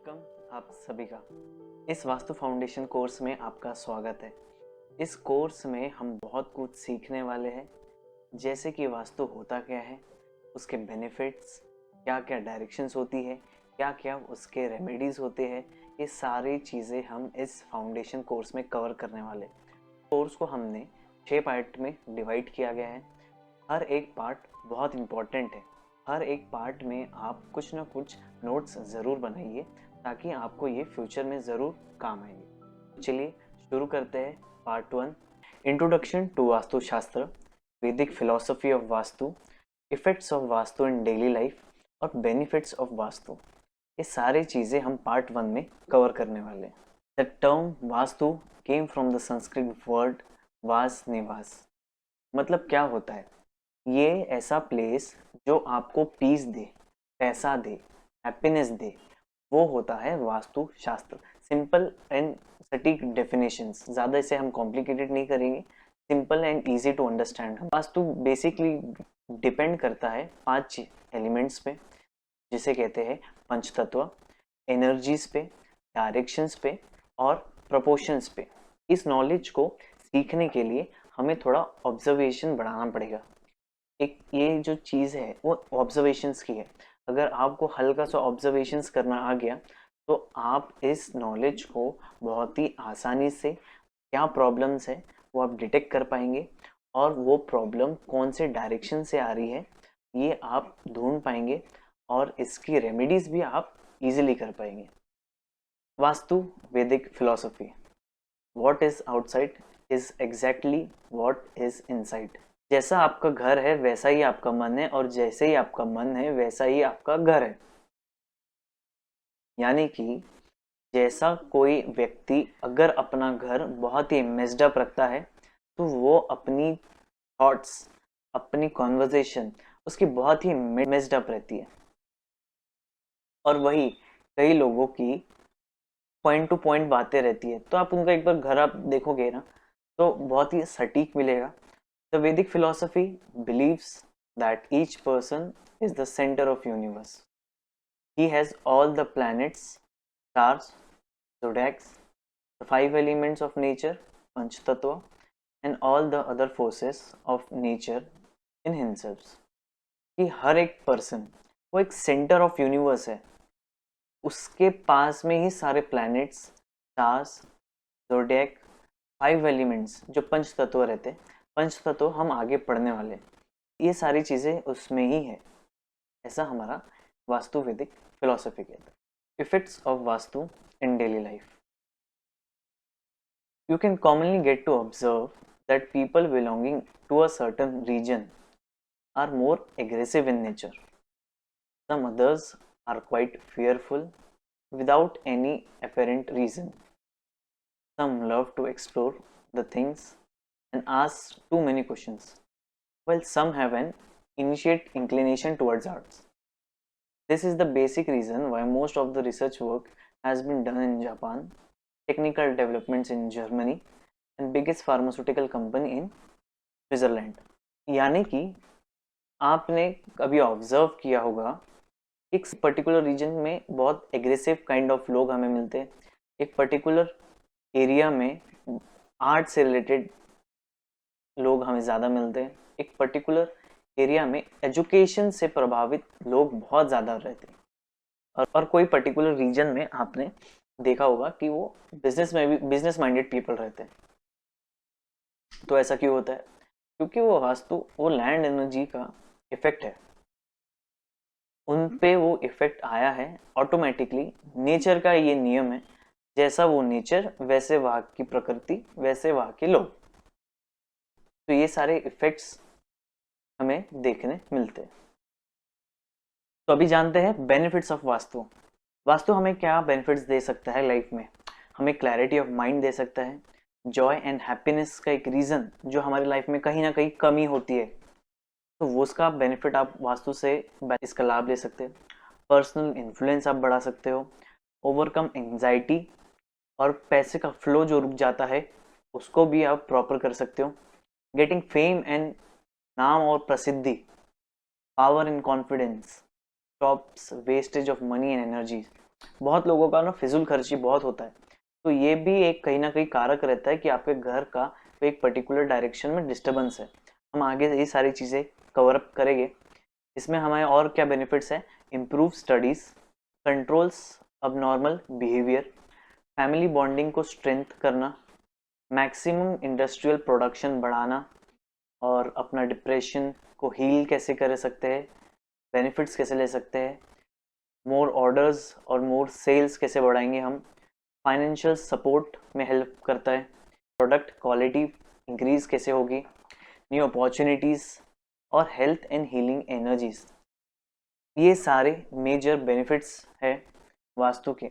Welcome आप सभी का इस वास्तु फाउंडेशन कोर्स में आपका स्वागत है। इस कोर्स में हम बहुत कुछ सीखने वाले हैं, जैसे कि वास्तु होता क्या है, उसके बेनिफिट्स, क्या क्या डायरेक्शंस होती है, क्या क्या उसके रेमेडीज़ होते हैं। ये सारी चीज़ें हम इस फाउंडेशन कोर्स में कवर करने वाले। कोर्स को हमने 6 पार्ट में डिवाइड किया गया है। हर एक पार्ट बहुत इम्पॉर्टेंट है। हर एक पार्ट में आप कुछ ना कुछ नोट्स ज़रूर बनाइए ताकि आपको ये फ्यूचर में ज़रूर काम आएंगे। चलिए शुरू करते हैं। पार्ट 1, इंट्रोडक्शन टू वास्तुशास्त्र, वैदिक philosophy of vastu, effects of vastu in daily life और बेनिफिट्स ऑफ वास्तु। ये सारी चीज़ें हम पार्ट 1 में कवर करने वाले हैं। The term vastu came from the Sanskrit word वास निवास। मतलब क्या होता है? ये ऐसा प्लेस जो आपको पीस दे, पैसा दे, हैप्पीनेस दे, वो होता है वास्तु शास्त्र। सिंपल एंड सटीक डेफिनेशंस, ज़्यादा इसे हम कॉम्प्लिकेटेड नहीं करेंगे, simple and easy to understand. वास्तु बेसिकली डिपेंड करता है 5 एलिमेंट्स पे, जिसे कहते हैं पंचतत्व, एनर्जीज पे, डायरेक्शंस पे और प्रोपोर्शंस पे। इस नॉलेज को सीखने के लिए हमें थोड़ा ऑब्जर्वेशन बढ़ाना पड़ेगा। एक ये जो चीज़ है वो ऑब्जर्वेशंस की है। अगर आपको हल्का सा ऑब्जर्वेशंस करना आ गया तो आप इस नॉलेज को बहुत ही आसानी से क्या प्रॉब्लम्स है वो आप डिटेक्ट कर पाएंगे, और वो प्रॉब्लम कौन से डायरेक्शन से आ रही है ये आप ढूंढ पाएंगे, और इसकी रेमेडीज भी आप इजीली कर पाएंगे। वास्तु वैदिक philosophy, what is outside is exactly what is inside. जैसा आपका घर है वैसा ही आपका मन है, और जैसे ही आपका मन है वैसा ही आपका घर है। यानी कि जैसा कोई व्यक्ति अगर अपना घर बहुत ही मेस्ड अप रखता है तो वो अपनी थॉट्स, अपनी कॉन्वर्जेशन उसकी बहुत ही मेस्ड अप रहती है। और वही कई लोगों की पॉइंट टू पॉइंट बातें रहती है, तो आप उनका एक बार घर आप देखोगे ना तो बहुत ही सटीक मिलेगा। The Vedic philosophy believes that each person is the center of universe. He has all the planets, stars, zodiacs, the 5 elements of nature, Panchtattva, and all the other forces of nature in himself. कि हर एक person वो एक centre of universe है, उसके पास में ही सारे planets, stars, zodiac, 5 elements जो पंच तत्व रहते हैं। पंच तत्व हम आगे पढ़ने वाले, ये सारी चीज़ें उसमें ही है। ऐसा हमारा वास्तु वैदिक फिलॉसफी कहता है। Effects of vastu in daily life, you can commonly get to observe that people belonging to a certain region are more aggressive in nature. Some others are quite fearful without any apparent reason. Some love to explore the things and ask too many questions, while some have an initiate inclination towards arts. This is the basic reason why most of the research work has been done in Japan, technical developments in Germany, and biggest pharmaceutical company in Switzerland. यानी कि आपने कभी observe किया होगा एक particular reason में बहुत aggressive kind of लोग हमें मिलते हैं, एक पर्टिकुलर एरिया में आर्ट से रिलेटेड लोग हमें ज़्यादा मिलते हैं, एक पर्टिकुलर एरिया में एजुकेशन से प्रभावित लोग बहुत ज़्यादा रहते हैं, और कोई पर्टिकुलर रीजन में आपने देखा होगा कि वो बिजनेस में भी बिजनेस माइंडेड पीपल रहते हैं। तो ऐसा क्यों होता है? क्योंकि वो वास्तु वो लैंड एनर्जी का इफेक्ट है, उन पे वो इफेक्ट आया है ऑटोमेटिकली। नेचर का ये नियम है, जैसा वो नेचर वैसे वहाँ की प्रकृति वैसे वहाँ के लोग। तो ये सारे इफेक्ट्स हमें देखने मिलते हैं। तो अभी जानते हैं बेनिफिट्स ऑफ वास्तु। वास्तु हमें क्या बेनिफिट्स दे सकता है लाइफ में? हमें क्लैरिटी ऑफ माइंड दे सकता है, जॉय एंड हैप्पीनेस का एक रीज़न जो हमारी लाइफ में कहीं ना कहीं कमी होती है, तो वो उसका बेनिफिट आप वास्तु से इसका लाभ ले सकते हैं। पर्सनल इन्फ्लुएंस आप बढ़ा सकते हो, ओवरकम एंजाइटी, और पैसे का फ्लो जो रुक जाता है उसको भी आप प्रॉपर कर सकते हो। गेटिंग फेम एंड नाम और प्रसिद्धि, power and confidence, stops wastage of money and energy. बहुत लोगों का ना फिजूल खर्ची बहुत होता है, तो ये भी एक कहीं ना कहीं कारक रहता है कि आपके घर का एक पर्टिकुलर डायरेक्शन में डिस्टर्बेंस है। हम आगे ये सारी चीज़ें कवर अप करेंगे। इसमें हमें और क्या बेनिफिट्स हैं? इम्प्रूव स्टडीज, कंट्रोल्स अब नॉर्मल बिहेवियर, फैमिली बॉन्डिंग को स्ट्रेंथ करना, मैक्सिमम इंडस्ट्रियल प्रोडक्शन बढ़ाना, और अपना डिप्रेशन को हील कैसे कर सकते हैं, बेनिफिट्स कैसे ले सकते हैं, मोर ऑर्डर्स और मोर सेल्स कैसे बढ़ाएंगे हम, फाइनेंशियल सपोर्ट में हेल्प करता है, प्रोडक्ट क्वालिटी इंक्रीज कैसे होगी, न्यू अपॉर्चुनिटीज़ और हेल्थ एंड हीलिंग एनर्जीज। ये सारे मेजर बेनिफिट्स है वास्तु के।